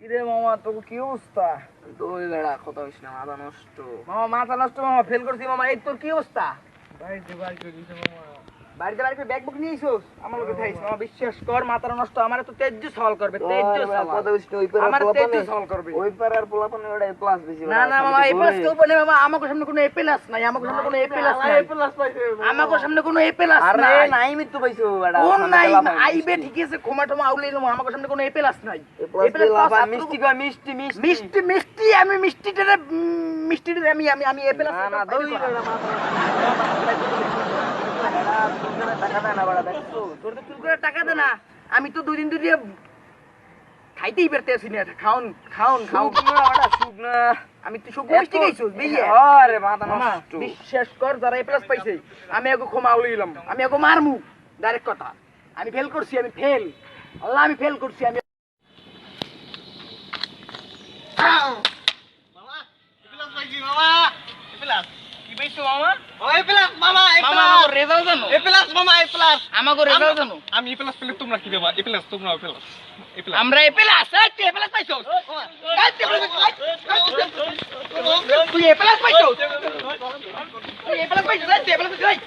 কিরে মামা তোর কি অবস্থা? তুই বেড়া কথা হইস না, মাথা নষ্ট। মামা মাথা নষ্ট, মামা ফেল করছি মামা। এই তোর কি অবস্থা? বাড়িতে বাড়ি করে দিছে মামা। বাড়িতে বাড়িতে ব্যাগ বুক নিয়ে আইছস? আমার লগে থাইস মামা, বিশ্বাস কর মাথা নষ্ট। আমারে তো তেজ্য সওয়াল করবে, তেজ্য সওয়াল। কথা হইস না, ওই পাড়ার আমার তেজ্য পোলাপানে সওয়াল করবে। ওই পাড়ার পোলাপানে ওটা প্লাস বেশি। না না মামা, এ প্লাস কেউ বলে মামা। আমাকে সামনে কোনো এ প্লাস নাই, আমাকে সামনে কোনো এ প্লাস নাই। এ প্লাস পাইছে আমাকে সামনে কোনো এ প্লাস আরে নাই। নাই মিত্তু পাইছো বেড়া। কোন নাই? আইবে ঠিক আছে, ক্ষমা টমা আউলাই লম। আমাকে সামনে কোনো এ প্লাস নাই। এ প্লাস লাফা মিষ্টি কয় মিষ্টি মিষ্টি মিষ্টি মিষ্টি আমি মিষ্টিটারে মিষ্টিটারে আমি এ প্লাস না না দই বেড়া মাথা টাকা দেয় না বেড়া দেখছো। তোর তো চুল করে টাকা দে না। আমি তো দুই দিন ধরে খাইতেই পারতে আছি না। খাওন খাওন খাওন। শুকনা বেড়া শুকনা। আমি তো শুকনো মিষ্টি খাইছস বেশি। আরে মাথা মামা নষ্ট। বিশ্বাস কর, যারা এ প্লাস পাইছে আমি আগে ক্ষমা আউলাইলাম। আমি আগে মারমু, ডাইরেক্ট কথা। আমি ফেল করছি, আমি ফেল। আল্লাহ আমি ফেল করছি। আমি মামা এ প্লাস পাইছি মামা। এ প্লাস কি পাইছো মামা? ও এ প্লাস মামা, এ মামা প্লাস আমাকে রেজাল্ট জানো? এ প্লাস মামা, এ প্লাস আমাকে রেজাল্ট জানো? আমি এ প্লাস পেলে তোমরা কি দেবা? এ প্লাস তোমরা এ প্লাস এ প্লাস আমরা এ প্লাস, তুই এ প্লাস পাইছস? তুই এ প্লাস পাইছস? তুই এ প্লাস পাইছস? তুই এ প্লাস পাইছস?